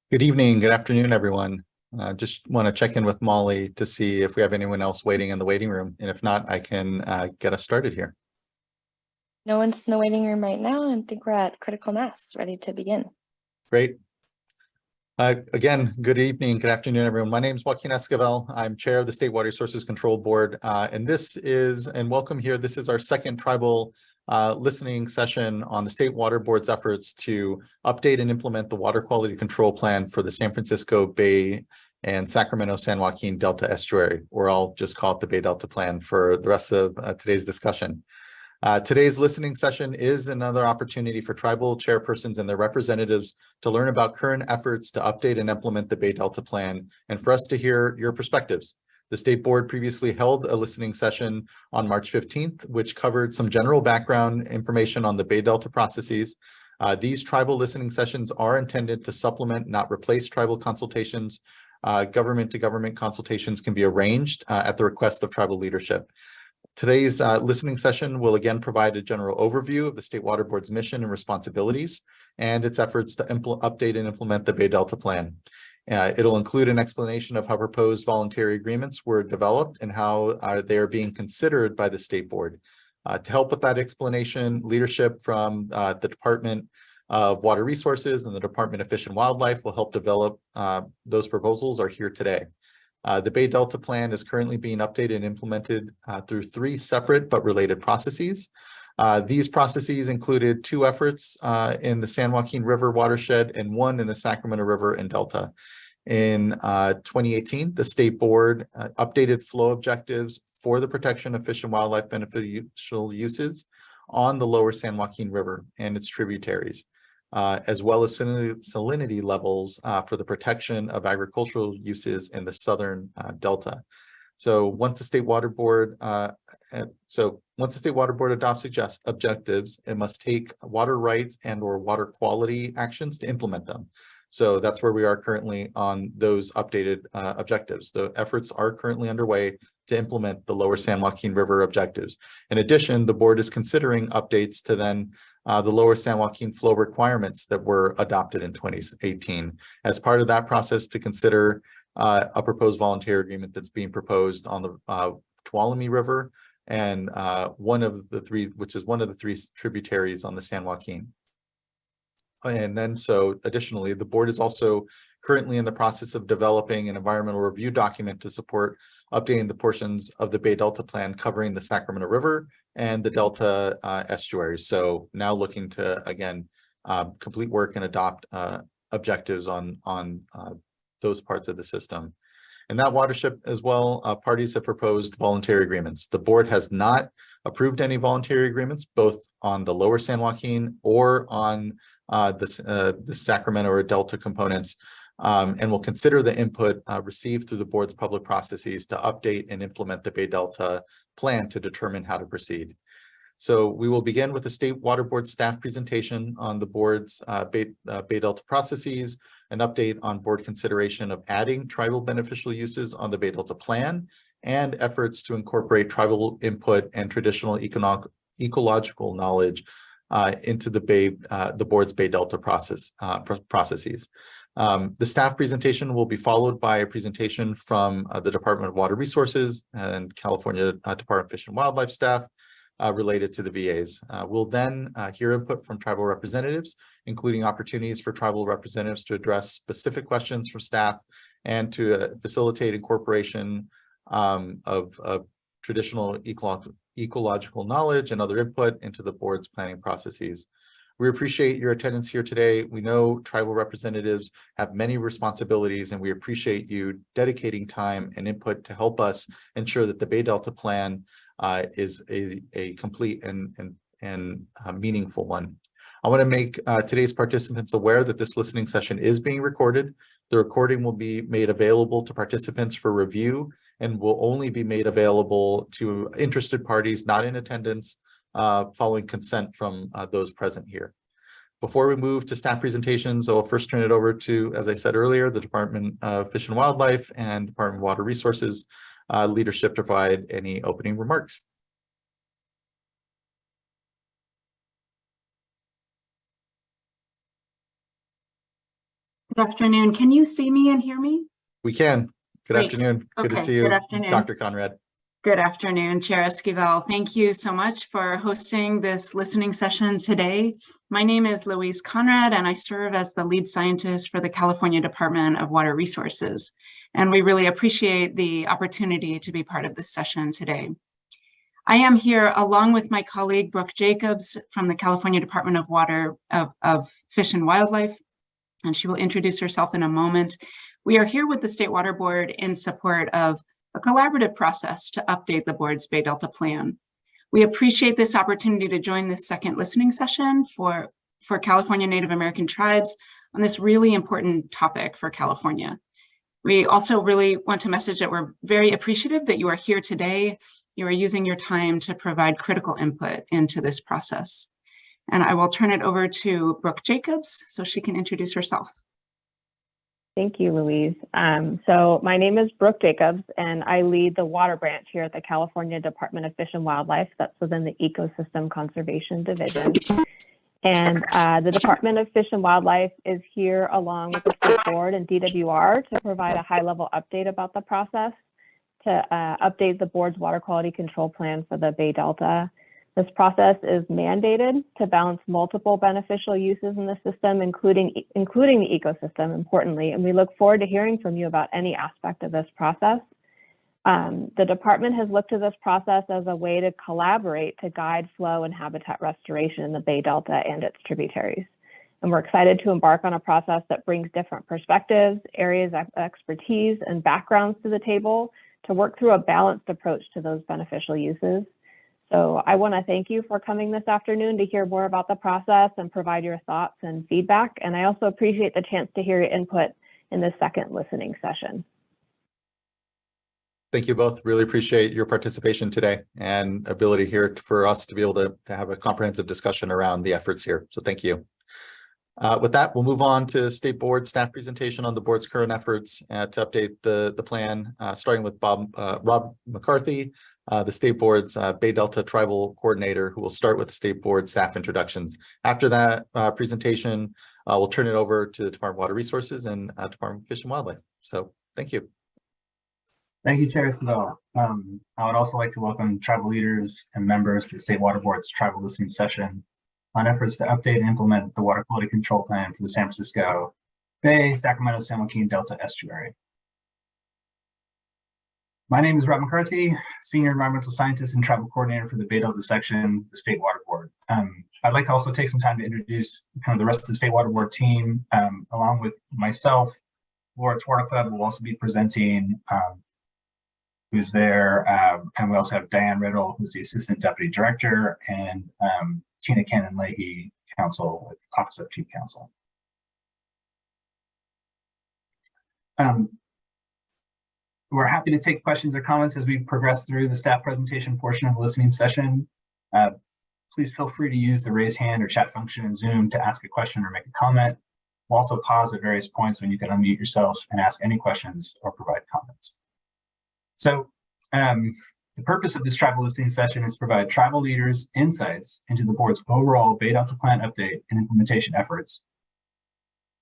Good evening, good afternoon, everyone. Just want to check in with Molly to see if we have anyone else waiting in the waiting room. And if not, I can get us started here. No one's in the waiting room right now, and I think we're at critical mass, ready to begin. Great. Again, good evening, good afternoon, everyone. My name is Joaquin Esquivel. I'm chair of the State Water Resources Control Board. And welcome here. This is our second tribal listening session on the State Water Board's efforts to update and implement the water quality control plan for the San Francisco Bay and Sacramento San Joaquin Delta Estuary, or I'll just call it the Bay Delta Plan for the rest of today's discussion. Today's listening session is another opportunity for tribal chairpersons and their representatives to learn about current efforts to update and implement the Bay Delta Plan and for us to hear your perspectives. The State Board previously held a listening session on March 15th, which covered some general background information on the Bay Delta processes. These tribal listening sessions are intended to supplement, not replace, tribal consultations. Government-to-government consultations can be arranged at the request of tribal leadership. Today's listening session will again provide a general overview of the State Water Board's mission and responsibilities and its efforts to update and implement the Bay Delta Plan. It'll include an explanation of how proposed voluntary agreements were developed and how they are being considered by the State Board. To help with that explanation, leadership from the Department of Water Resources and the Department of Fish and Wildlife will help develop those proposals are here today. The Bay Delta Plan is currently being updated and implemented through three separate but related processes. These processes included two efforts in the San Joaquin River watershed and one in the Sacramento River and Delta. In 2018, the State Board updated flow objectives for the protection of fish and wildlife beneficial uses on the lower San Joaquin River and its tributaries, as well as salinity levels for the protection of agricultural uses in the southern Delta. So once the State Water Board adopts objectives, it must take water rights and/or water quality actions to implement them. So that's where we are currently on those updated objectives. The efforts are currently underway to implement the lower San Joaquin River objectives. In addition, the board is considering updates to then the lower San Joaquin flow requirements that were adopted in 2018. As part of that process, to consider a proposed voluntary agreement that's being proposed on the Tuolumne River and which is one of the three tributaries on the San Joaquin. And then additionally, the board is also currently in the process of developing an environmental review document to support updating the portions of the Bay Delta Plan covering the Sacramento River and the Delta estuaries. So now looking to, again, complete work and adopt objectives on those parts of the system. In that watershed as well, parties have proposed voluntary agreements. The board has not approved any voluntary agreements, both on the lower San Joaquin or on the Sacramento or Delta components, and will consider the input received through the board's public processes to update and implement the Bay Delta Plan to determine how to proceed. So we will begin with the State Water Board staff presentation on the board's Bay Delta processes, an update on board consideration of adding tribal beneficial uses on the Bay Delta Plan, and efforts to incorporate tribal input and traditional ecological knowledge into the board's Bay Delta processes. The staff presentation will be followed by a presentation from the Department of Water Resources and California Department of Fish and Wildlife staff related to the VAs. We'll then hear input from tribal representatives, including opportunities for tribal representatives to address specific questions from staff and to facilitate incorporation of traditional ecological knowledge and other input into the board's planning processes. We appreciate your attendance here today. We know tribal representatives have many responsibilities, and we appreciate you dedicating time and input to help us ensure that the Bay Delta Plan is a complete and meaningful one. I want to make today's participants aware that this listening session is being recorded. The recording will be made available to participants for review and will only be made available to interested parties not in attendance following consent from those present here. Before we move to staff presentations, I will first turn it over to, as I said earlier, the Department of Fish and Wildlife and Department of Water Resources leadership to provide any opening remarks. Good afternoon. Can you see me and hear me? We can. Good Great. afternoon. Good to Okay, see you, good afternoon. Dr. Conrad. Good afternoon, Chair Esquivel. Thank you so much for hosting this listening session today. My name is Louise Conrad, and I serve as the lead scientist for the California Department of Water Resources. And we really appreciate the opportunity to be part of this session today. I am here along with my colleague, Brooke Jacobs, from the California Department of Water of Fish and Wildlife, and she will introduce herself in a moment. We are here with the State Water Board in support of a collaborative process to update the board's Bay Delta plan. We appreciate this opportunity to join this second listening session for California Native American tribes on this really important topic for California. We also really want to message that we're very appreciative that you are here today. You are using your time to provide critical input into this process. And I will turn it over to Brooke Jacobs so she can introduce herself. Thank you, Louise. So my name is Brooke Jacobs, and I lead the water branch here at the California Department of Fish and Wildlife. That's within the Ecosystem Conservation Division. And the Department of Fish and Wildlife is here along with the State Board and DWR to provide a high-level update about the process, to update the board's water quality control plan for the Bay Delta. This process is mandated to balance multiple beneficial uses in the system, including the ecosystem, importantly, and we look forward to hearing from you about any aspect of this process. The department has looked to this process as a way to collaborate to guide flow and habitat restoration in the Bay Delta and its tributaries. And we're excited to embark on a process that brings different perspectives, areas of expertise, and backgrounds to the table to work through a balanced approach to those beneficial uses. So I want to thank you for coming this afternoon to hear more about the process and provide your thoughts and feedback. And I also appreciate the chance to hear your input in this second listening session. Thank you both. Really appreciate your participation today and ability here for us to be able to have a comprehensive discussion around the efforts here. So thank you. With that, we'll move on to State Board staff presentation on the board's current efforts to update the plan, starting with Rob McCarthy, the State Board's Bay Delta Tribal Coordinator, who will start with the State Board staff introductions. After that presentation, we'll turn it over to the Department of Water Resources and Department of Fish and Wildlife. So thank you. Thank you, Chair Esquivel. I would also like to welcome tribal leaders and members to the State Water Board's tribal listening session on efforts to update and implement the water quality control plan for the San Francisco Bay, Sacramento, San Joaquin Delta estuary. My name is Rob McCarthy, Senior Environmental Scientist and Tribal Coordinator for the Bay Delta section of the State Water Board. I'd like to also take some time to introduce kind of the rest of the State Water Board team, along with myself. Laura's Water Club will also be presenting, who's there, and we also have Diane Riddle, who's the Assistant Deputy Director, and Tina Cannon-Leahy, Counsel with Office of Chief Counsel. We're happy to take questions or comments as we progress through the staff presentation portion of the listening session. Please feel free to use the raise hand or chat function in Zoom to ask a question or make a comment. We'll also pause at various points when you can unmute yourself and ask any questions or provide comments. So the purpose of this tribal listening session is to provide tribal leaders insights into the board's overall Bay Delta plan update and implementation efforts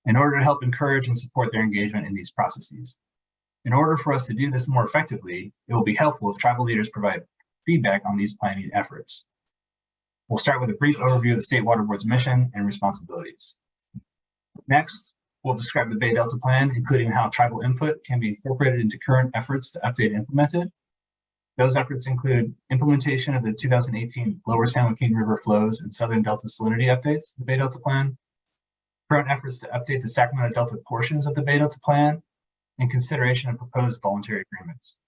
in order to help encourage and support their engagement in these processes. In order for us to do this more effectively, it will be helpful if tribal leaders provide feedback on these planning efforts. We'll start with a brief overview of the State Water Board's mission and responsibilities. Next, we'll describe the Bay Delta plan, including how tribal input can be incorporated into current efforts to update and implement it. Those efforts include implementation of the 2018 Lower San Joaquin River flows and Southern Delta salinity updates to the Bay Delta plan, current efforts to update the Sacramento Delta portions of the Bay Delta plan, and consideration of proposed voluntary agreements.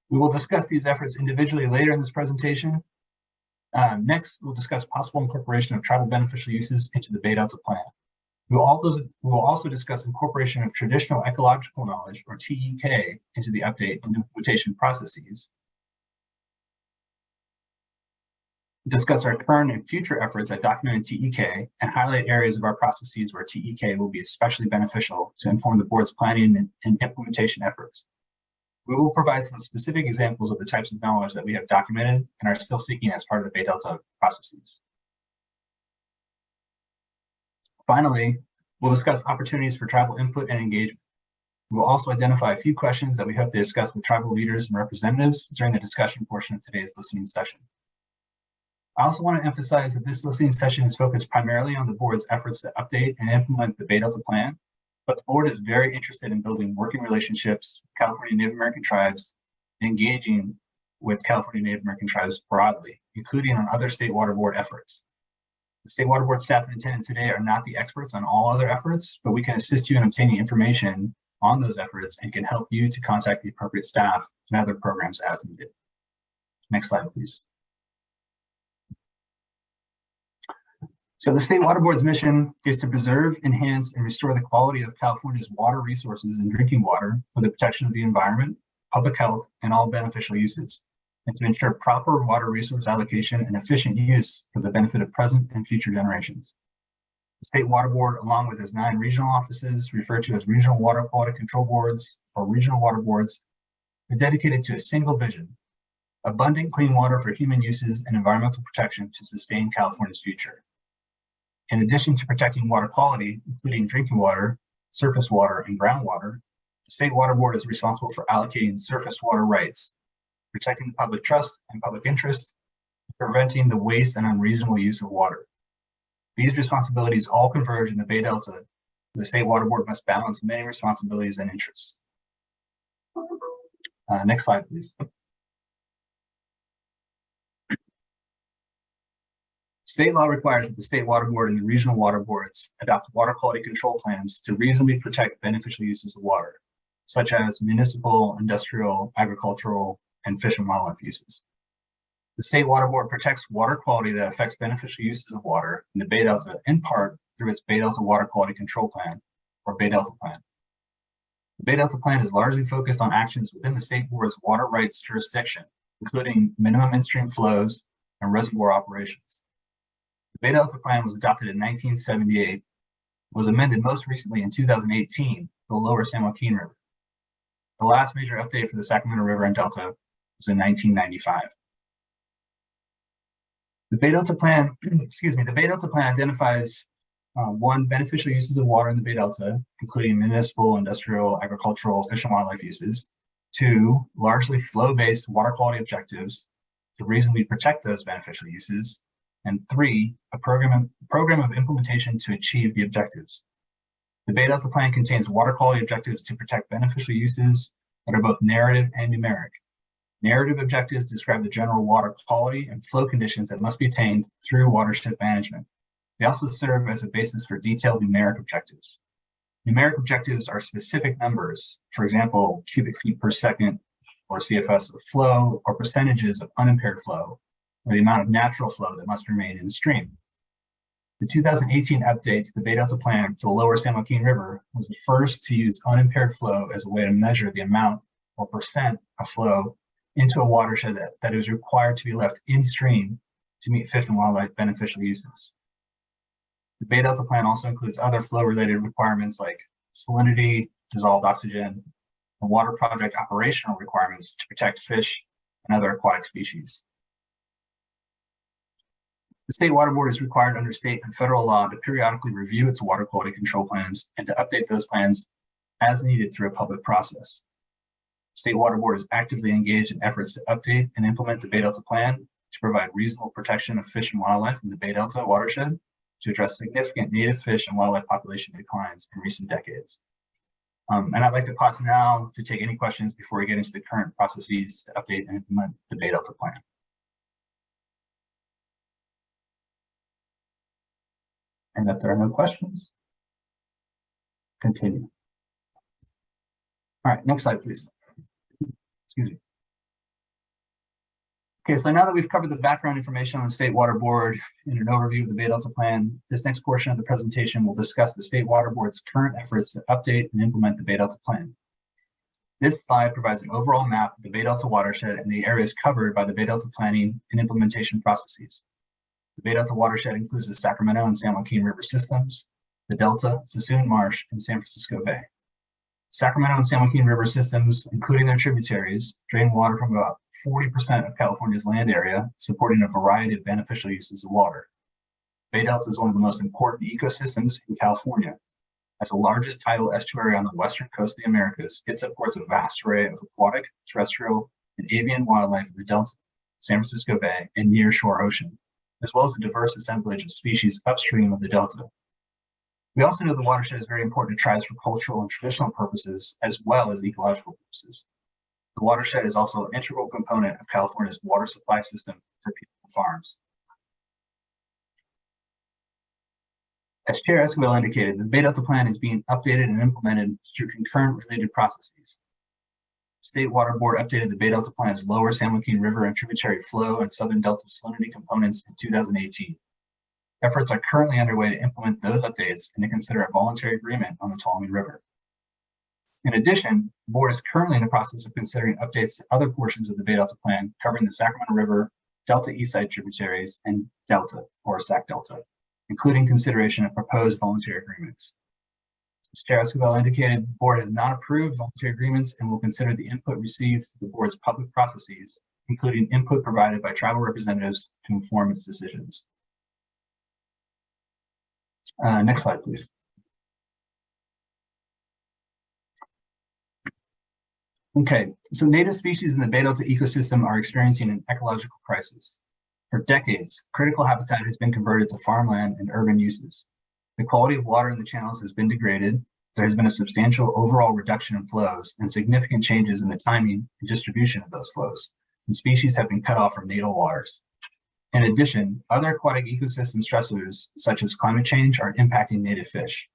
We will discuss these efforts individually later in this presentation. Next, we'll discuss possible incorporation of tribal beneficial uses into the Bay Delta plan. We will also discuss incorporation of traditional ecological knowledge, or TEK, into the update and implementation processes. Discuss our current and future efforts at documenting TEK and highlight areas of our processes where TEK will be especially beneficial to inform the board's planning and implementation efforts. We will provide some specific examples of the types of knowledge that we have documented and are still seeking as part of the Bay Delta processes. Finally, We'll discuss opportunities for tribal input and engagement. We will also identify a few questions that we hope to discuss with tribal leaders and representatives during the discussion portion of today's listening session. I also want to emphasize that this listening session is focused primarily on the board's efforts to update and implement the Bay Delta Plan, but the board is very interested in building working relationships with California Native American tribes and engaging with California Native American tribes broadly, including on other State Water Board efforts. The State Water Board staff and attendants today are not the experts on all other efforts, but we can assist you in obtaining information on those efforts and can help you to contact the appropriate staff and other programs as needed. Next slide, please. So the State Water Board's mission is to preserve, enhance, and restore the quality of California's water resources and drinking water for the protection of the environment, public health, and all beneficial uses, and to ensure proper water resource allocation and efficient use for the benefit of present and future generations. The State Water Board, along with its 9 regional offices, referred to as Regional Water Quality Control Boards or Regional Water Boards, are dedicated to a single vision: abundant clean water for human uses and environmental protection to sustain California's future. In addition to protecting water quality, including drinking water, surface water, and groundwater, the State Water Board is responsible for allocating surface water rights, protecting the public trust and public interests, preventing the waste and unreasonable use of water. These responsibilities all converge in the Bay Delta. The State Water Board must balance many responsibilities and interests. Next slide, please. State law requires that the State Water Board and the regional water boards adopt water quality control plans to reasonably protect beneficial uses of water, such as municipal, industrial, agricultural, and fish and wildlife uses. The State Water Board protects water quality that affects beneficial uses of water in the Bay Delta, in part through its Bay Delta Water Quality Control Plan, or Bay Delta Plan. The Bay Delta Plan is largely focused on actions within the State Board's water rights jurisdiction, including minimum in-stream flows and reservoir operations. The Bay Delta Plan was adopted in 1978, was amended most recently in 2018 to the lower San Joaquin River. The last major update for the Sacramento River and Delta was in 1995. The Bay Delta Plan, the Bay Delta Plan identifies 1, beneficial uses of water in the Bay Delta, including municipal, industrial, agricultural, fish and wildlife uses. 2, largely flow-based water quality objectives to reasonably protect those beneficial uses. And 3, a program of implementation to achieve the objectives. The Bay Delta Plan contains water quality objectives to protect beneficial uses that are both narrative and numeric. Narrative objectives describe the general water quality and flow conditions that must be attained through watershed management. They also serve as a basis for detailed numeric objectives. Numeric objectives are specific numbers, for example, cubic feet per second, or CFS of flow, or percentages of unimpaired flow, or the amount of natural flow that must remain in the stream. The 2018 update to the Bay Delta Plan for the lower San Joaquin River was the first to use unimpaired flow as a way to measure the amount or percent of flow into a watershed that is required to be left in stream to meet fish and wildlife beneficial uses. The Bay Delta Plan also includes other flow-related requirements like salinity, dissolved oxygen, and water project operational requirements to protect fish and other aquatic species. The State Water Board is required under state and federal law to periodically review its water quality control plans and to update those plans as needed through a public process. State Water Board is actively engaged in efforts to update and implement the Bay Delta Plan to provide reasonable protection of fish and wildlife in the Bay Delta watershed to address significant native fish and wildlife population declines in recent decades. And I'd like to pause now to take any questions before we get into the current processes to update and implement the Bay Delta Plan. And if there are no questions, continue. All right, next slide, please. Excuse me. Okay, so now that we've covered the background information on the State Water Board and an overview of the Bay Delta Plan, this next portion of the presentation will discuss the State Water Board's current efforts to update and implement the Bay Delta Plan. This slide provides an overall map of the Bay Delta watershed and the areas covered by the Bay Delta planning and implementation processes. The Bay Delta watershed includes the Sacramento and San Joaquin River systems, the Delta, Sassoon Marsh, and San Francisco Bay. Sacramento and San Joaquin River systems, including their tributaries, drain water from about 40% of California's land area, supporting a variety of beneficial uses of water. Bay Delta is one of the most important ecosystems in California, As the largest tidal estuary on the western coast of the Americas, it supports a vast array of aquatic, terrestrial, and avian wildlife in the Delta, San Francisco Bay, and nearshore ocean, as well as a diverse assemblage of species upstream of the Delta. We also know the watershed is very important to tribes for cultural and traditional purposes, as well as ecological purposes. The watershed is also an integral component of California's water supply system for people and farms. As Chair Esquivel indicated, the Bay Delta Plan is being updated and implemented through concurrent related processes. State Water Board updated the Bay Delta Plan's lower San Joaquin River and tributary flow and southern Delta salinity components in 2018. Efforts are currently underway to implement those updates and to consider a voluntary agreement on the Tuolumne River. In addition, the board is currently in the process of considering updates to other portions of the Bay Delta Plan covering the Sacramento River, Delta Eastside tributaries, and Delta, or Sac Delta, including consideration of proposed voluntary agreements. As Chair Esquivel indicated, the board has not approved voluntary agreements and will consider the input received through the board's public processes, including input provided by tribal representatives to inform its decisions. Next slide, please. Okay, so native species in the Bay Delta ecosystem are experiencing an ecological crisis. For decades, critical habitat has been converted to farmland and urban uses. The quality of water in the channels has been degraded. There has been a substantial overall reduction in flows and significant changes in the timing and distribution of those flows, and species have been cut off from natal waters. In addition, other aquatic ecosystem stressors, such as climate change, are impacting native fish.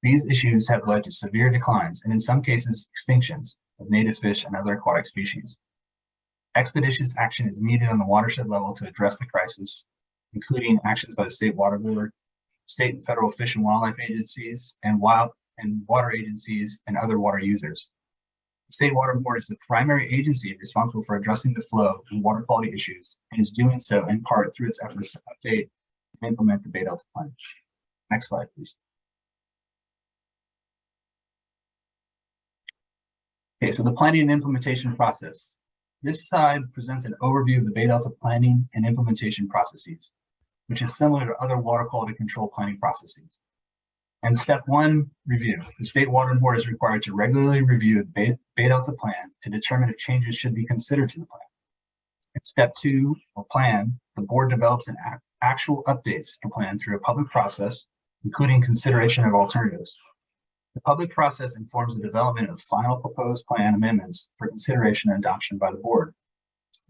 These issues have led to severe declines, and in some cases, extinctions of native fish and other aquatic species. Expeditious action is needed on the watershed level to address the crisis, including actions by the State Water Board, state and federal fish and wildlife agencies, and water agencies and other water users. The State Water Board is the primary agency responsible for addressing the flow and water quality issues, and is doing so in part through its efforts to update and implement the Bay Delta Plan. Next slide, please. Okay, so the planning and implementation process. This slide presents an overview of the Bay Delta planning and implementation processes, which is similar to other water quality control planning processes. And step one, review. The State Water Board is required to regularly review the Bay Delta Plan to determine if changes should be considered to the plan. In step two, or plan, the board develops an actual updates to the plan through a public process, including consideration of alternatives. The public process informs the development of final proposed plan amendments for consideration and adoption by the board.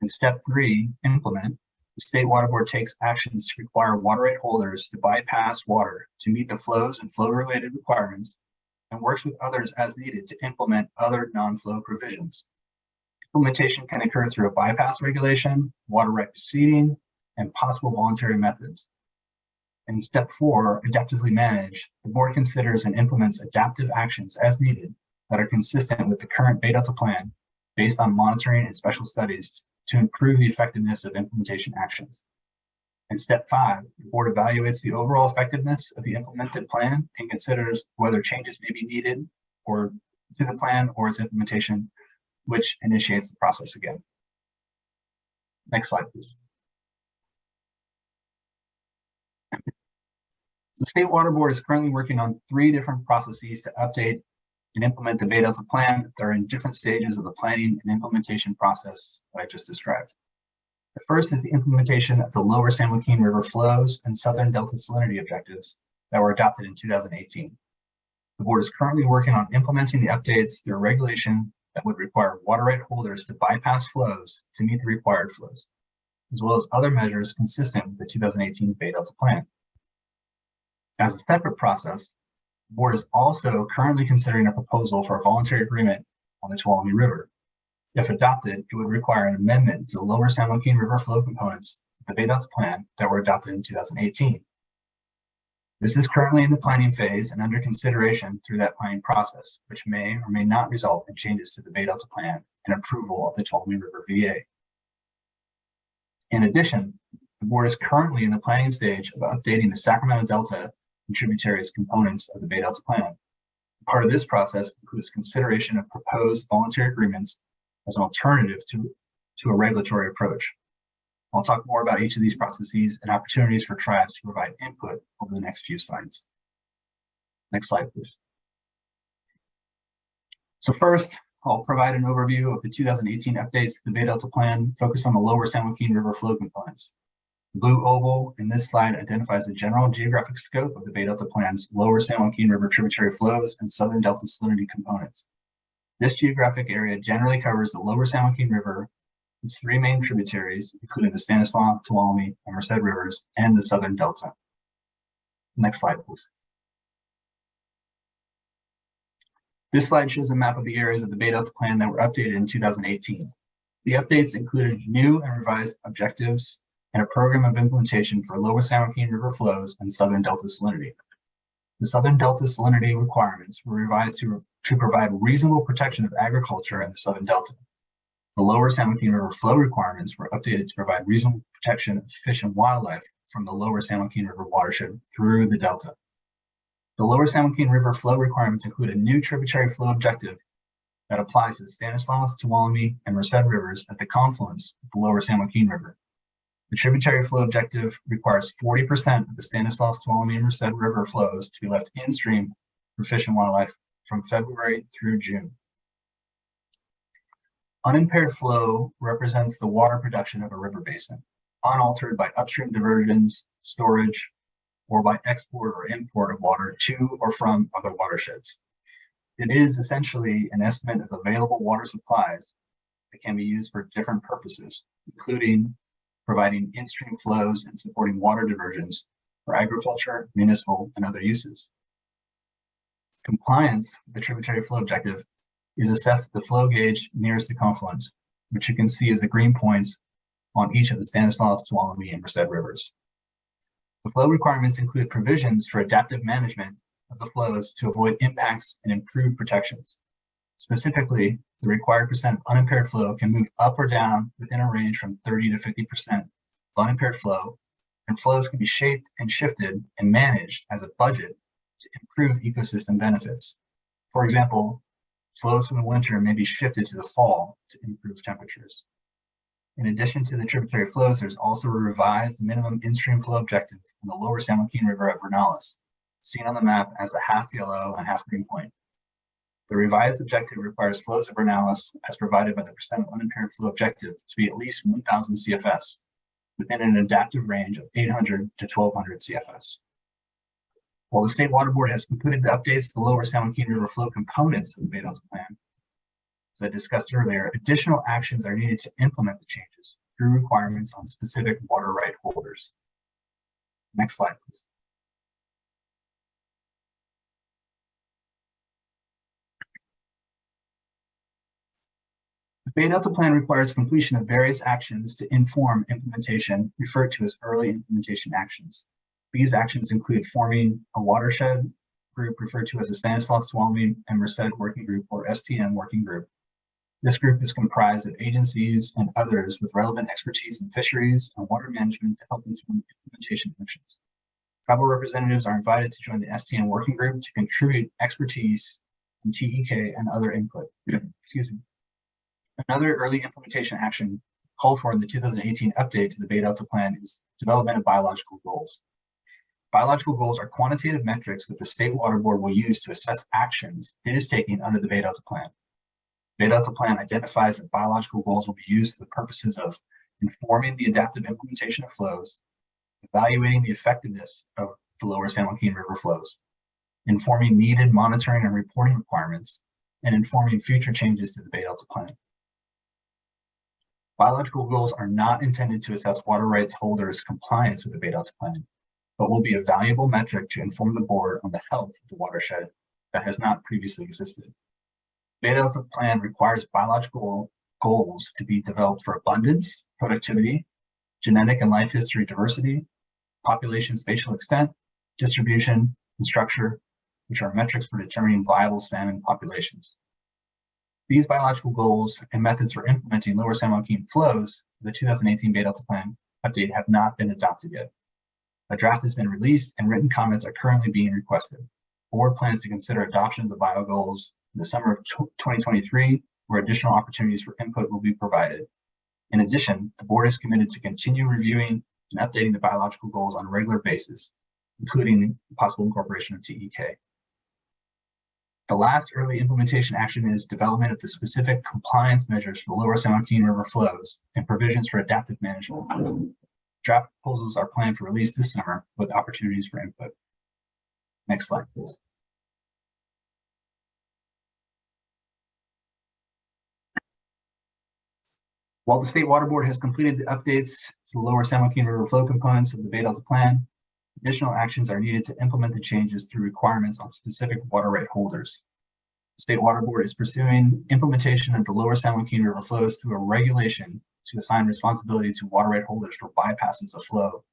In step three, implement, the State Water Board takes actions to require water right holders to bypass water to meet the flows and flow-related requirements, and works with others as needed to implement other non-flow provisions. Implementation can occur through a bypass regulation, water right proceeding, and possible voluntary methods. In step four, adaptively manage, the board considers and implements adaptive actions as needed that are consistent with the current Bay Delta Plan based on monitoring and special studies to improve the effectiveness of implementation actions. In step five, the board evaluates the overall effectiveness of the implemented plan and considers whether changes may be needed or to the plan or its implementation, which initiates the process again. Next slide, please. The State Water Board is currently working on 3 different processes to update and implement the Bay Delta Plan that are in different stages of the planning and implementation process that I just described. The first is the implementation of the lower San Joaquin River flows and southern Delta salinity objectives that were adopted in 2018. The board is currently working on implementing the updates through a regulation that would require water right holders to bypass flows to meet the required flows, as well as other measures consistent with the 2018 Bay Delta Plan. As a separate process, the board is also currently considering a proposal for a voluntary agreement on the Tuolumne River. If adopted, it would require an amendment to the lower San Joaquin River flow components of the Bay Delta Plan that were adopted in 2018. This is currently in the planning phase and under consideration through that planning process, which may or may not result in changes to the Bay Delta Plan and approval of the Tuolumne River VA. In addition, the board is currently in the planning stage of updating the Sacramento Delta and tributaries components of the Bay Delta Plan. Part of this process includes consideration of proposed voluntary agreements as an alternative to a regulatory approach. I'll talk more about each of these processes and opportunities for tribes to provide input over the next few slides. Next slide, please. So first, I'll provide an overview of the 2018 updates to the Bay Delta Plan, focused on the lower San Joaquin River flow components. The blue oval in this slide identifies the general geographic scope of the Bay Delta Plan's lower San Joaquin River tributary flows and southern delta salinity components. This geographic area generally covers the lower San Joaquin River, its three main tributaries, including the Stanislaus, Tuolumne, and Merced rivers, and the southern delta. Next slide, please. This slide shows a map of the areas of the Bay Delta Plan that were updated in 2018. The updates included new and revised objectives and a program of implementation for lower San Joaquin River flows and southern delta salinity. The southern delta salinity requirements were revised to provide reasonable protection of agriculture in the southern delta. The lower San Joaquin River flow requirements were updated to provide reasonable protection of fish and wildlife from the lower San Joaquin River watershed through the delta. The lower San Joaquin River flow requirements include a new tributary flow objective that applies to the Stanislaus, Tuolumne, and Merced rivers at the confluence of the lower San Joaquin River. The tributary flow objective requires 40% of the Stanislaus, Tuolumne, and Merced river flows to be left in stream for fish and wildlife from February through June. Unimpaired flow represents the water production of a river basin, unaltered by upstream diversions, storage, or by export or import of water to or from other watersheds. It is essentially an estimate of available water supplies that can be used for different purposes, including providing in-stream flows and supporting water diversions for agriculture, municipal, and other uses. Compliance with the tributary flow objective is assessed at the flow gauge nearest the confluence, which you can see as the green points on each of the Stanislaus, Tuolumne, and Merced rivers. The flow requirements include provisions for adaptive management of the flows to avoid impacts and improve protections. Specifically, the required percent of unimpaired flow can move up or down within a range from 30 to 50% of unimpaired flow, and flows can be shaped and shifted and managed as a budget to improve ecosystem benefits. For example, flows from the winter may be shifted to the fall to improve temperatures. In addition to the tributary flows, there's also a revised minimum in-stream flow objective from the lower San Joaquin River at Vernalis, seen on the map as a half yellow and half green point. The revised objective requires flows of Vernalis, as provided by the percent of unimpaired flow objective, to be at least 1,000 CFS, within an adaptive range of 800 to 1,200 CFS. While the State Water Board has completed the updates to the lower San Joaquin River flow components of the Bay Delta Plan, as I discussed earlier, additional actions are needed to implement the changes through requirements on specific water right holders. Next slide, please. The Bay Delta Plan requires completion of various actions to inform implementation, referred to as early implementation actions. These actions include forming a watershed group referred to as the Stanislaus, Tuolumne, and Merced Working Group, or STM Working Group. This group is comprised of agencies and others with relevant expertise in fisheries and water management to help inform implementation actions. Tribal representatives are invited to join the STM Working Group to contribute expertise in TEK and other input. Excuse me. Another early implementation action called for in the 2018 update to the Bay Delta Plan is development of biological goals. Biological goals are quantitative metrics that the State Water Board will use to assess actions it is taking under the Bay Delta Plan. Bay Delta Plan identifies that biological goals will be used for the purposes of informing the adaptive implementation of flows, evaluating the effectiveness of the lower San Joaquin River flows, informing needed monitoring and reporting requirements, and informing future changes to the Bay Delta Plan. Biological goals are not intended to assess water rights holders' compliance with the Bay Delta Plan, but will be a valuable metric to inform the board on the health of the watershed that has not previously existed. Bay Delta Plan requires biological goals to be developed for abundance, productivity, genetic and life history diversity, population spatial extent, distribution, and structure, which are metrics for determining viable salmon populations. These biological goals and methods for implementing lower San Joaquin flows for the 2018 Bay Delta Plan update have not been adopted yet. A draft has been released and written comments are currently being requested. The board plans to consider adoption of the bio goals in the summer of 2023, where additional opportunities for input will be provided. In addition, the board is committed to continue reviewing and updating the biological goals on a regular basis, including possible incorporation of TEK. The last early implementation action is development of the specific compliance measures for lower San Joaquin River flows and provisions for adaptive management. Draft proposals are planned for release this summer with opportunities for input. Next slide, please. While the State Water Board has completed the updates to the lower San Joaquin River flow components of the Bay Delta Plan, additional actions are needed to implement the changes through requirements on specific water right holders. The State Water Board is pursuing implementation of the lower San Joaquin River flows through a regulation to assign responsibility to water right holders for bypasses of flow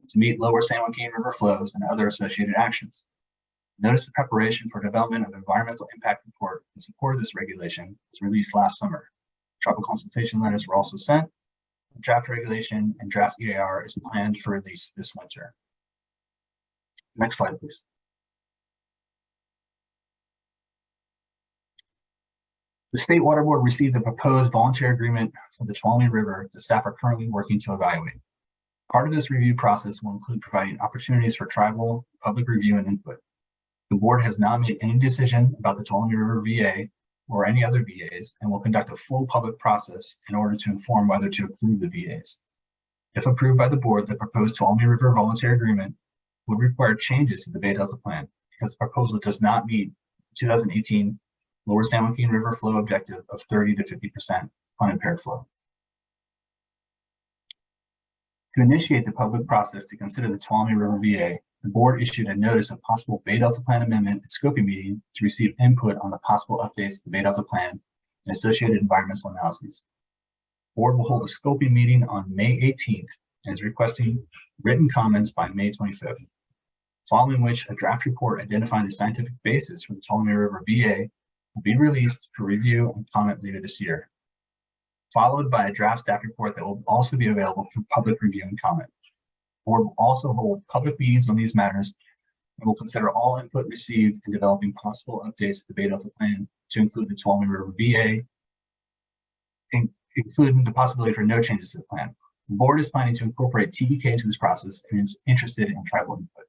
to meet lower San Joaquin River flows and other associated actions. Notice of preparation for development of environmental impact report in support of this regulation was released last summer. Tribal consultation letters were also sent. Draft regulation and draft EAR is planned for release this winter. Next slide, please. The State Water Board received a proposed voluntary agreement for the Tuolumne River that staff are currently working to evaluate. Part of this review process will include providing opportunities for tribal public review and input. The board has not made any decision about the Tuolumne River VA or any other VAs and will conduct a full public process in order to inform whether to approve the VAs. If approved by the board, the proposed Tuolumne River voluntary agreement would require changes to the Bay Delta Plan because the proposal does not meet 2018 lower San Joaquin River flow objective of 30 to 50% unimpaired flow. To initiate the public process to consider the Tuolumne River VA, the board issued a notice of possible Bay Delta Plan amendment and scoping meeting to receive input on the possible updates to the Bay Delta Plan and associated environmental analyses. The board will hold a scoping meeting on May 18th and is requesting written comments by May 25th, following which a draft report identifying the scientific basis for the Tuolumne River VA will be released for review and comment later this year, followed by a draft staff report that will also be available for public review and comment. The board will also hold public meetings on these matters and will consider all input received in developing possible updates to the Bay Delta Plan to include the Tuolumne River VA, including the possibility for no changes to the plan. The board is planning to incorporate TDK into this process and is interested in tribal input.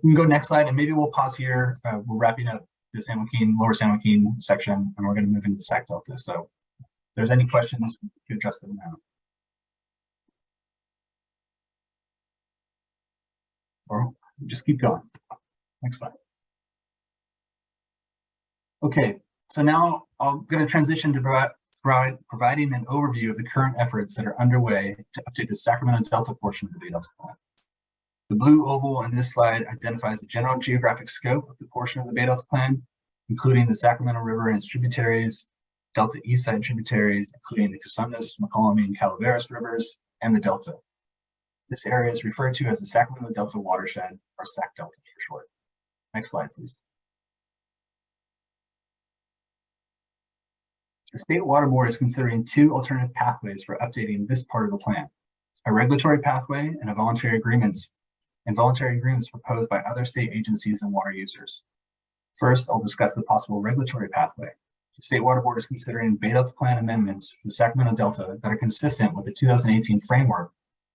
We can go next slide, and maybe we'll pause here. We're wrapping up the San Joaquin, lower San Joaquin section, and we're going to move into Sac Delta. So if there's any questions, we can address them now. Or just keep going. Next slide. Okay, so now I'm going to transition to providing an overview of the current efforts that are underway to update the Sacramento Delta portion of the Bay Delta Plan. The blue oval in this slide identifies the general geographic scope of the portion of the Bay Delta Plan, including the Sacramento River and its tributaries, Delta East Side tributaries, including the Cosumnes, Mokelumne, and Calaveras rivers, and the Delta. This area is referred to as the Sacramento Delta Watershed, or Sac Delta for short. Next slide, please. The State Water Board is considering two alternative pathways for updating this part of the plan: a regulatory pathway and voluntary agreements proposed by other state agencies and water users. First, I'll discuss the possible regulatory pathway. The State Water Board is considering Bay Delta Plan amendments for the Sacramento Delta that are consistent with the 2018 framework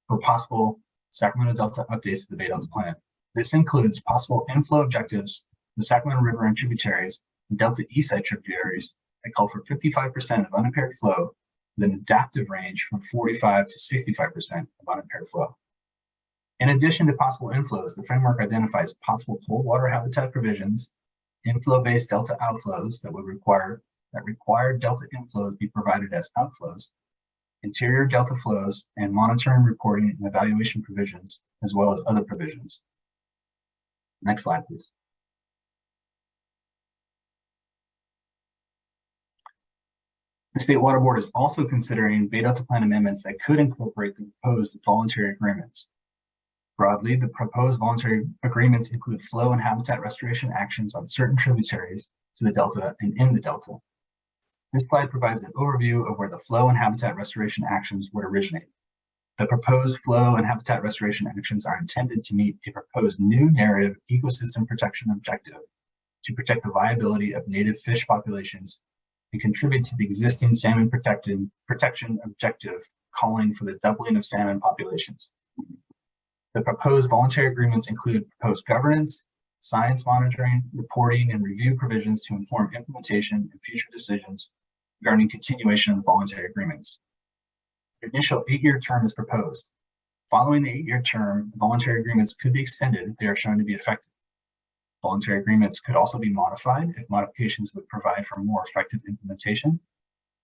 for possible Sacramento Delta updates to the Bay Delta Plan. This includes possible inflow objectives for the Sacramento River and tributaries and Delta East Side tributaries that call for 55% of unimpaired flow with an adaptive range from 45 to 65% of unimpaired flow. In addition to possible inflows, the framework identifies possible cold water habitat provisions, inflow-based delta outflows that require delta inflows be provided as outflows, interior delta flows, and monitoring, reporting, and evaluation provisions, as well as other provisions. Next slide, please. The State Water Board is also considering Bay Delta Plan amendments that could incorporate the proposed voluntary agreements. Broadly, the proposed voluntary agreements include flow and habitat restoration actions on certain tributaries to the Delta and in the Delta. This slide provides an overview of where the flow and habitat restoration actions would originate. The proposed flow and habitat restoration actions are intended to meet a proposed new narrative ecosystem protection objective to protect the viability of native fish populations and contribute to the existing salmon protection objective calling for the doubling of salmon populations. The proposed voluntary agreements include proposed governance, science monitoring, reporting, and review provisions to inform implementation and future decisions regarding continuation of voluntary agreements. The initial 8-year term is proposed. Following the 8-year term, the voluntary agreements could be extended if they are shown to be effective. Voluntary agreements could also be modified if modifications would provide for more effective implementation.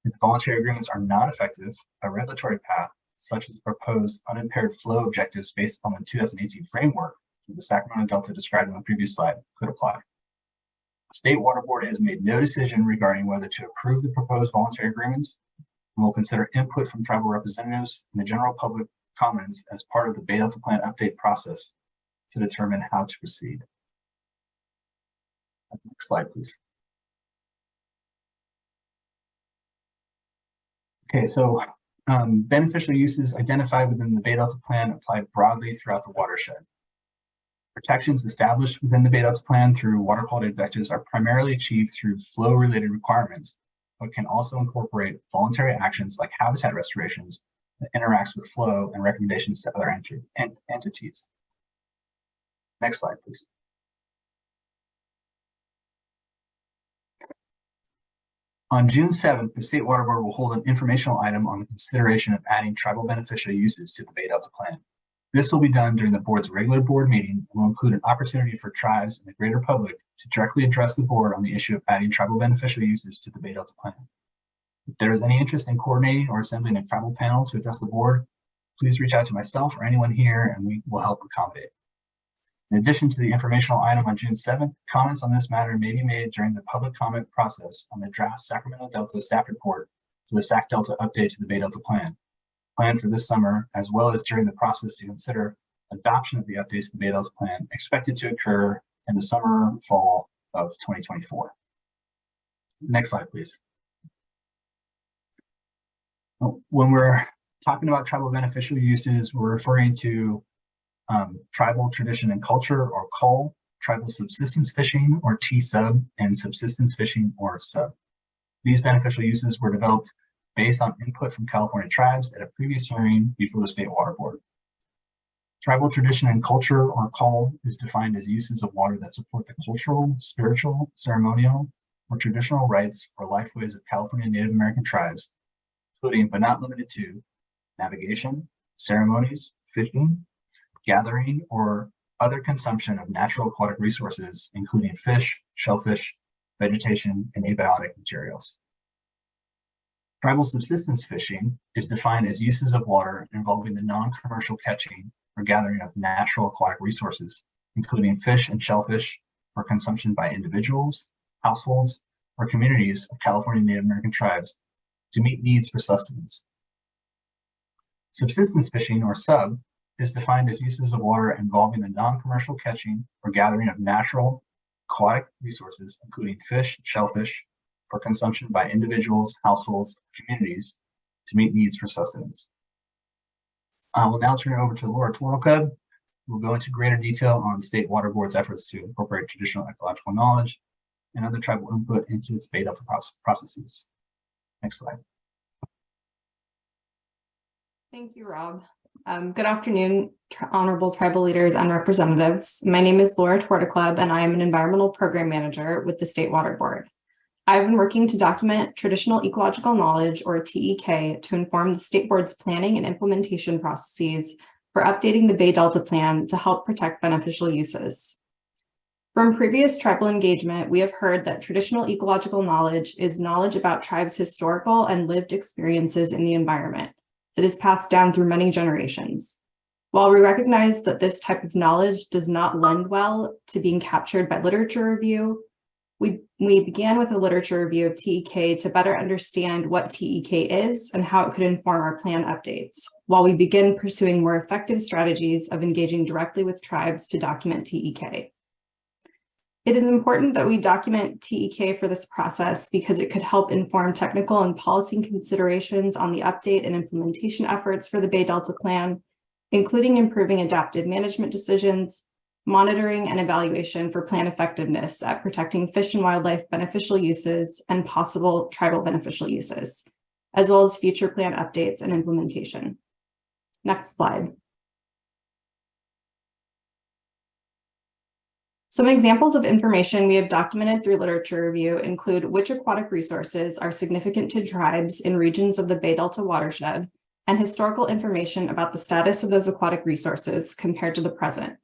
If the voluntary agreements are not effective, a regulatory path, such as the proposed unimpaired flow objectives based on the 2018 framework for the Sacramento Delta described on the previous slide, could apply. The State Water Board has made no decision regarding whether to approve the proposed voluntary agreements, and will consider input from tribal representatives and the general public comments as part of the Bay Delta Plan update process to determine how to proceed. Next slide, please. Okay, so beneficial uses identified within the Bay Delta Plan apply broadly throughout the watershed. Protections established within the Bay Delta Plan through water quality objectives are primarily achieved through flow-related requirements, but can also incorporate voluntary actions like habitat restorations that interacts with flow and recommendations to other entities. Next slide, please. On June 7th, the State Water Board will hold an informational item on the consideration of adding tribal beneficial uses to the Bay Delta Plan. This will be done during the board's regular board meeting and will include an opportunity for tribes and the greater public to directly address the board on the issue of adding tribal beneficial uses to the Bay Delta Plan. If there is any interest in coordinating or assembling a tribal panel to address the board, please reach out to myself or anyone here and we will help accommodate. In addition to the informational item on June 7th, comments on this matter may be made during the public comment process on the draft Sacramento Delta staff report for the SAC Delta update to the Bay Delta Plan, planned for this summer, as well as during the process to consider adoption of the updates to the Bay Delta Plan expected to occur in the summer, fall of 2024. Next slide, please. When we're talking about tribal beneficial uses, we're referring to tribal tradition and culture, or CUL, tribal subsistence fishing, or T-sub, and subsistence fishing, or sub. These beneficial uses were developed based on input from California tribes at a previous hearing before the State Water Board. Tribal tradition and culture, or CUL, is defined as uses of water that support the cultural, spiritual, ceremonial, or traditional rights or lifeways of California Native American tribes, including but not limited to navigation, ceremonies, fishing, gathering, or other consumption of natural aquatic resources, including fish, shellfish, vegetation, and abiotic materials. Tribal subsistence fishing is defined as uses of water involving the non-commercial catching or gathering of natural aquatic resources, including fish and shellfish, for consumption by individuals, households, or communities of California Native American tribes to meet needs for sustenance. Subsistence fishing, or sub, is defined as uses of water involving the non-commercial catching or gathering of natural aquatic resources, including fish, shellfish, for consumption by individuals, households, communities to meet needs for sustenance. I will now turn it over to Laura Twirlcub, who will go into greater detail on the State Water Board's efforts to incorporate traditional ecological knowledge and other tribal input into its Bay Delta processes. Next slide. Thank you, Rob. Good afternoon, honorable tribal leaders and representatives. My name is Laura Twirlcub, and I am an environmental program manager with the State Water Board. I've been working to document traditional ecological knowledge, or TEK, to inform the State Board's planning and implementation processes for updating the Bay Delta Plan to help protect beneficial uses. From previous tribal engagement, we have heard that traditional ecological knowledge is knowledge about tribes' historical and lived experiences in the environment that is passed down through many generations. While we recognize that this type of knowledge does not lend well to being captured by literature review, we began with a literature review of TEK to better understand what TEK is and how it could inform our plan updates, while we begin pursuing more effective strategies of engaging directly with tribes to document TEK. It is important that we document TEK for this process because it could help inform technical and policy considerations on the update and implementation efforts for the Bay Delta Plan, including improving adaptive management decisions, monitoring and evaluation for plan effectiveness at protecting fish and wildlife beneficial uses and possible tribal beneficial uses, as well as future plan updates and implementation. Next slide. Some examples of information we have documented through literature review include which aquatic resources are significant to tribes in regions of the Bay Delta watershed, and historical information about the status of those aquatic resources compared to the present.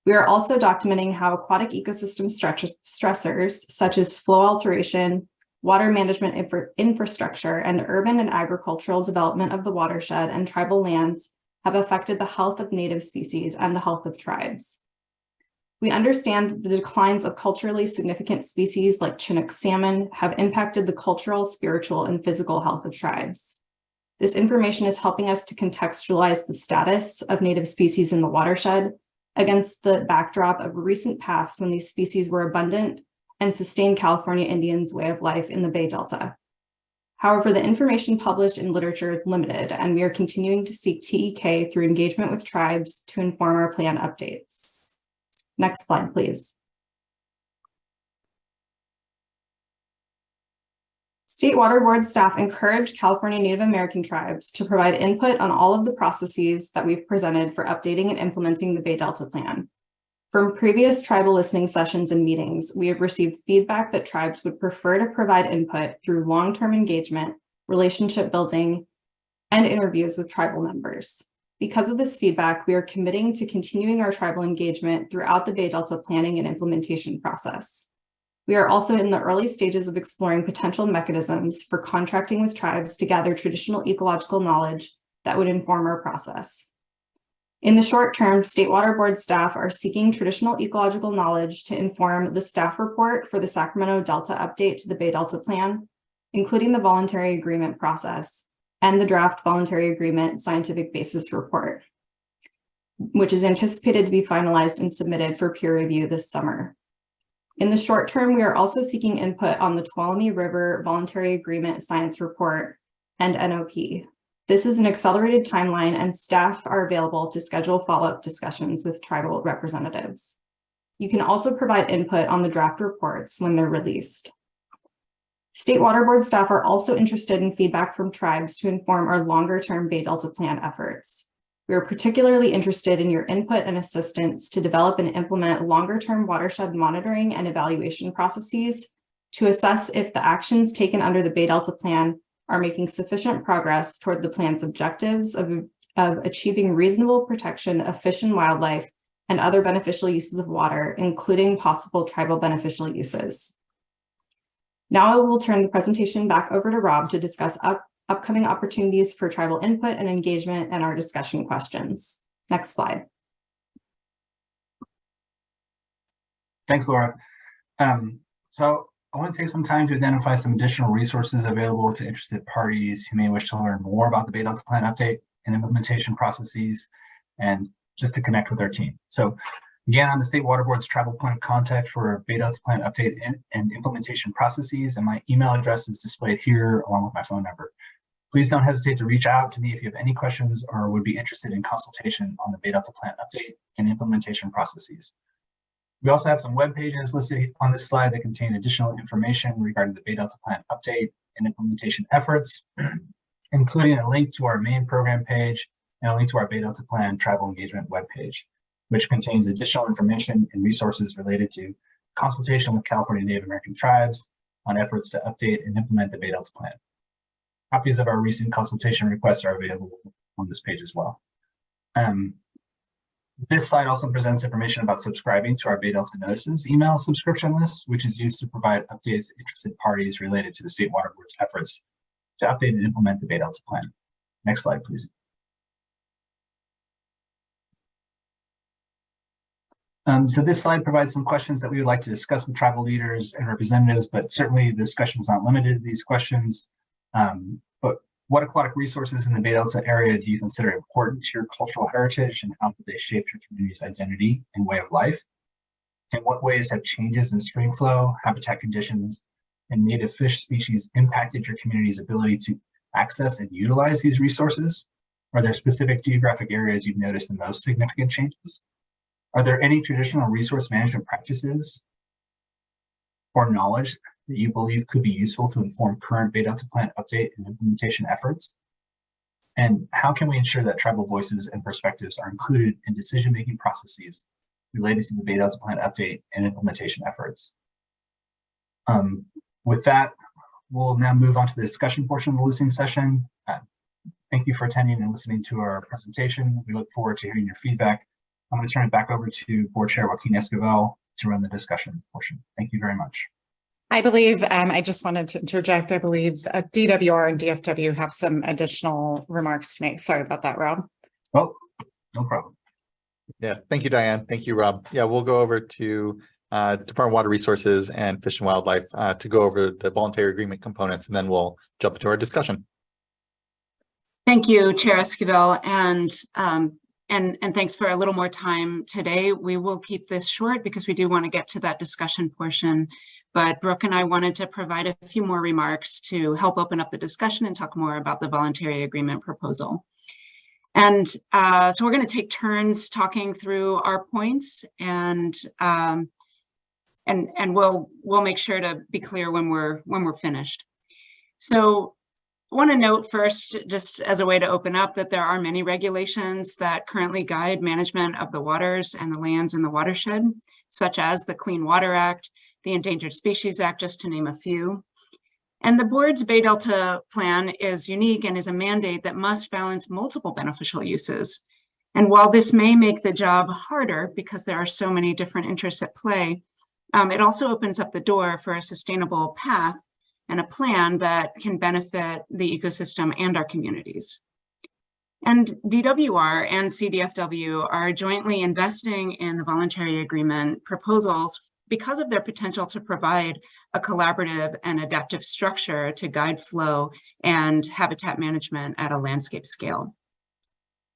We are also documenting how aquatic ecosystem stressors, such as flow alteration, water management infrastructure, and urban and agricultural development of the watershed and tribal lands have affected the health of native species and the health of tribes. We understand the declines of culturally significant species like Chinook salmon have impacted the cultural, spiritual, and physical health of tribes. This information is helping us to contextualize the status of native species in the watershed against the backdrop of a recent past when these species were abundant and sustained California Indians' way of life in the Bay Delta. However, the information published in literature is limited, and we are continuing to seek TEK through engagement with tribes to inform our plan updates. Next slide, please. State Water Board staff encourage California Native American tribes to provide input on all of the processes that we've presented for updating and implementing the Bay Delta Plan. From previous tribal listening sessions and meetings, we have received feedback that tribes would prefer to provide input through long-term engagement, relationship building, and interviews with tribal members. Because of this feedback, we are committing to continuing our tribal engagement throughout the Bay Delta planning and implementation process. We are also in the early stages of exploring potential mechanisms for contracting with tribes to gather traditional ecological knowledge that would inform our process. In the short term, State Water Board staff are seeking traditional ecological knowledge to inform the staff report for the Sacramento Delta update to the Bay Delta Plan, including the voluntary agreement process and the draft voluntary agreement scientific basis report, which is anticipated to be finalized and submitted for peer review this summer. In the short term, we are also seeking input on the Tuolumne River voluntary agreement science report and NOP. This is an accelerated timeline, and staff are available to schedule follow-up discussions with tribal representatives. You can also provide input on the draft reports when they're released. State Water Board staff are also interested in feedback from tribes to inform our longer-term Bay Delta Plan efforts. We are particularly interested in your input and assistance to develop and implement longer-term watershed monitoring and evaluation processes to assess if the actions taken under the Bay Delta Plan are making sufficient progress toward the plan's objectives of achieving reasonable protection of fish and wildlife and other beneficial uses of water, including possible tribal beneficial uses. Now I will turn the presentation back over to Rob to discuss upcoming opportunities for tribal input and engagement and our discussion questions. Next slide. Thanks, Laura. So I want to take some time to identify some additional resources available to interested parties who may wish to learn more about the Bay Delta Plan update and implementation processes, and just to connect with our team. So again, I'm the State Water Board's tribal point of contact for Bay Delta Plan update and implementation processes, and my email address is displayed here along with my phone number. Please don't hesitate to reach out to me if you have any questions or would be interested in consultation on the Bay Delta Plan update and implementation processes. We also have some web pages listed on this slide that contain additional information regarding the Bay Delta Plan update and implementation efforts, including a link to our main program page and a link to our Bay Delta Plan tribal engagement webpage, which contains additional information and resources related to consultation with California Native American tribes on efforts to update and implement the Bay Delta Plan. Copies of our recent consultation requests are available on this page as well. This slide also presents information about subscribing to our Bay Delta Notices email subscription list, which is used to provide updates to interested parties related to the State Water Board's efforts to update and implement the Bay Delta Plan. Next slide, please. So this slide provides some questions that we would like to discuss with tribal leaders and representatives, but certainly the discussion is not limited to these questions. But what aquatic resources in the Bay Delta area do you consider important to your cultural heritage, and how do they shape your community's identity and way of life? In what ways have changes in stream flow, habitat conditions, and native fish species impacted your community's ability to access and utilize these resources? Are there specific geographic areas you've noticed the most significant changes? Are there any traditional resource management practices or knowledge that you believe could be useful to inform current Bay Delta Plan update and implementation efforts? And how can we ensure that tribal voices and perspectives are included in decision-making processes related to the Bay Delta Plan update and implementation efforts. With that, we'll now move on to the discussion portion of the listening session. Thank you for attending and listening to our presentation. We look forward to hearing your feedback. I'm going to turn it back over to Board Chair Joaquin Esquivel to run the discussion portion. Thank you very much. I believe, I just wanted to interject, I believe DWR and DFW have some additional remarks to make. Sorry about that, Rob. Oh, no problem. Yeah, thank you, Diane. Thank you, Rob. Yeah, we'll go over to Department of Water Resources and Fish and Wildlife to go over the voluntary agreement components, and then we'll jump into our discussion. Thank you, Chair Esquivel, and thanks for a little more time today. We will keep this short because we do want to get to that discussion portion, but Brooke and I wanted to provide a few more remarks to help open up the discussion and talk more about the voluntary agreement proposal. And so we're going to take turns talking through our points, and we'll make sure to be clear when we're finished. So I want to note first, just as a way to open up, that there are many regulations that currently guide management of the waters and the lands in the watershed, such as the Clean Water Act, the Endangered Species Act, just to name a few. And the board's Bay Delta plan is unique and is a mandate that must balance multiple beneficial uses. And while this may make the job harder because there are so many different interests at play, it also opens up the door for a sustainable path and a plan that can benefit the ecosystem and our communities. And DWR and CDFW are jointly investing in the voluntary agreement proposals because of their potential to provide a collaborative and adaptive structure to guide flow and habitat management at a landscape scale.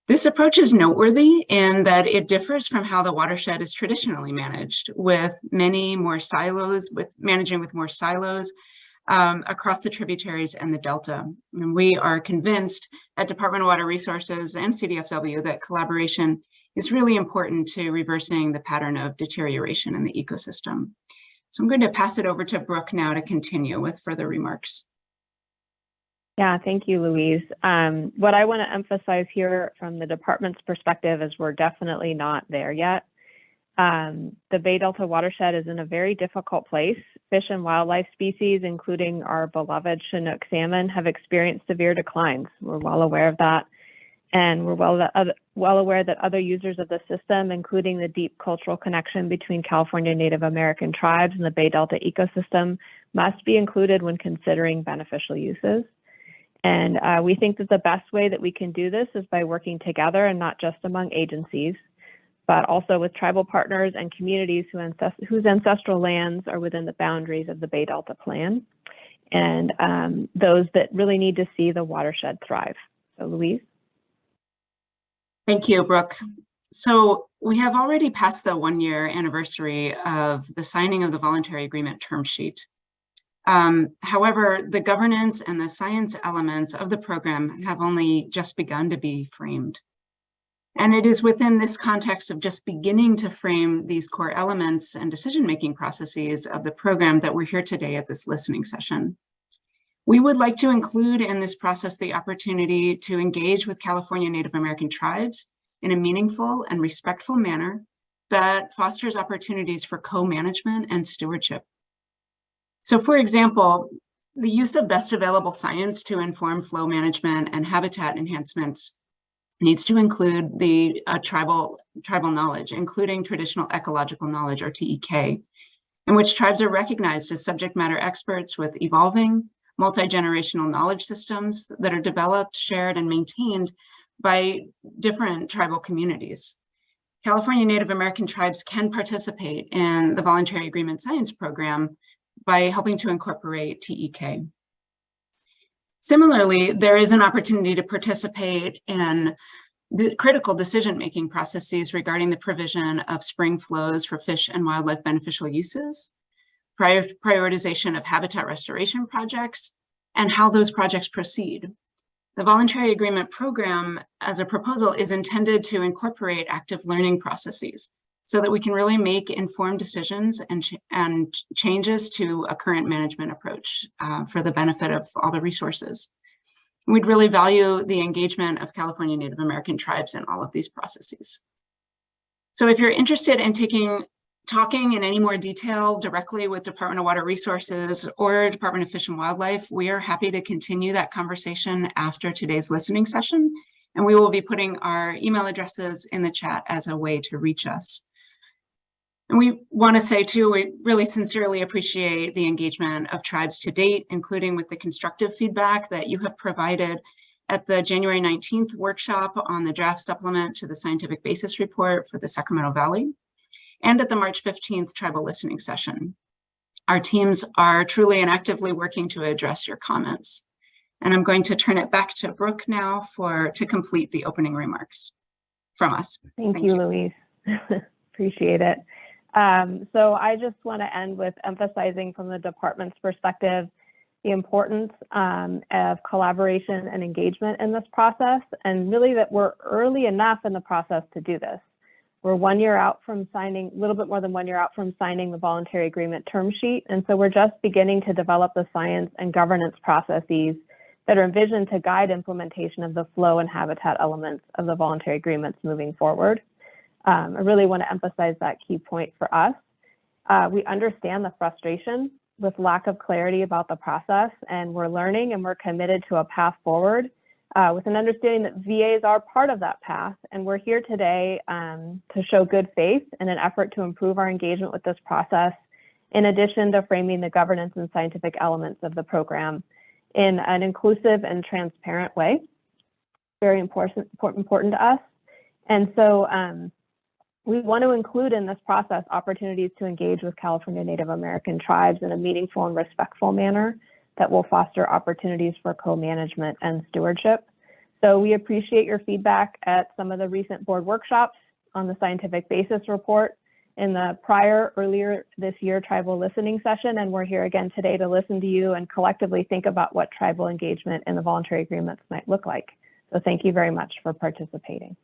This approach is noteworthy in that it differs from how the watershed is traditionally managed, with many more silos, managing with more silos across the tributaries and the Delta. And we are convinced at Department of Water Resources and CDFW that collaboration is really important to reversing the pattern of deterioration in the ecosystem. So I'm going to pass it over to Brooke now to continue with further remarks. Yeah, thank you, Louise. What I want to emphasize here from the department's perspective is we're definitely not there yet. The Bay Delta watershed is in a very difficult place. Fish and wildlife species, including our beloved Chinook salmon, have experienced severe declines. We're well aware of that. And we're well aware that other users of the system, including the deep cultural connection between California Native American tribes and the Bay Delta ecosystem, must be included when considering beneficial uses. And we think that the best way that we can do this is by working together, and not just among agencies, but also with tribal partners and communities whose ancestral lands are within the boundaries of the Bay Delta Plan, and those that really need to see the watershed thrive. So, Louise? Thank you, Brooke. So we have already passed the one-year anniversary of the signing of the voluntary agreement term sheet. However, the governance and the science elements of the program have only just begun to be framed. And it is within this context of just beginning to frame these core elements and decision-making processes of the program that we're here today at this listening session. We would like to include in this process the opportunity to engage with California Native American tribes in a meaningful and respectful manner that fosters opportunities for co-management and stewardship. So, for example, the use of best available science to inform flow management and habitat enhancements needs to include the tribal knowledge, including traditional ecological knowledge, or TEK, in which tribes are recognized as subject matter experts with evolving, multi-generational knowledge systems that are developed, shared, and maintained by different tribal communities. California Native American tribes can participate in the Voluntary Agreement Science Program by helping to incorporate TEK. Similarly, there is an opportunity to participate in the critical decision-making processes regarding the provision of spring flows for fish and wildlife beneficial uses, prioritization of habitat restoration projects, and how those projects proceed. The Voluntary Agreement Program, as a proposal, is intended to incorporate active learning processes so that we can really make informed decisions and changes to a current management approach for the benefit of all the resources. We'd really value the engagement of California Native American tribes in all of these processes. So if you're interested in talking in any more detail directly with Department of Water Resources or Department of Fish and Wildlife, we are happy to continue that conversation after today's listening session. And we will be putting our email addresses in the chat as a way to reach us. And we want to say too, we really sincerely appreciate the engagement of tribes to date, including with the constructive feedback that you have provided at the January 19th workshop on the draft supplement to the scientific basis report for the Sacramento Valley, and at the March 15th tribal listening session. Our teams are truly and actively working to address your comments. And I'm going to turn it back to Brooke now to complete the opening remarks from us. Thank you, Louise. Appreciate it. So I just want to end with emphasizing from the department's perspective the importance of collaboration and engagement in this process, and really that we're early enough in the process to do this. We're 1 year out from signing, a little bit more than 1 year out from signing the voluntary agreement term sheet. And so we're just beginning to develop the science and governance processes that are envisioned to guide implementation of the flow and habitat elements of the voluntary agreements moving forward. I really want to emphasize that key point for us. We understand the frustration with lack of clarity about the process, and we're learning and we're committed to a path forward with an understanding that VAs are part of that path. And we're here today to show good faith in an effort to improve our engagement with this process, in addition to framing the governance and scientific elements of the program in an inclusive and transparent way. Very important to us. And so we want to include in this process opportunities to engage with California Native American tribes in a meaningful and respectful manner that will foster opportunities for co-management and stewardship. So we appreciate your feedback at some of the recent board workshops on the scientific basis report in the earlier this year tribal listening session, and we're here again today to listen to you and collectively think about what tribal engagement in the voluntary agreements might look like. So thank you very much for participating.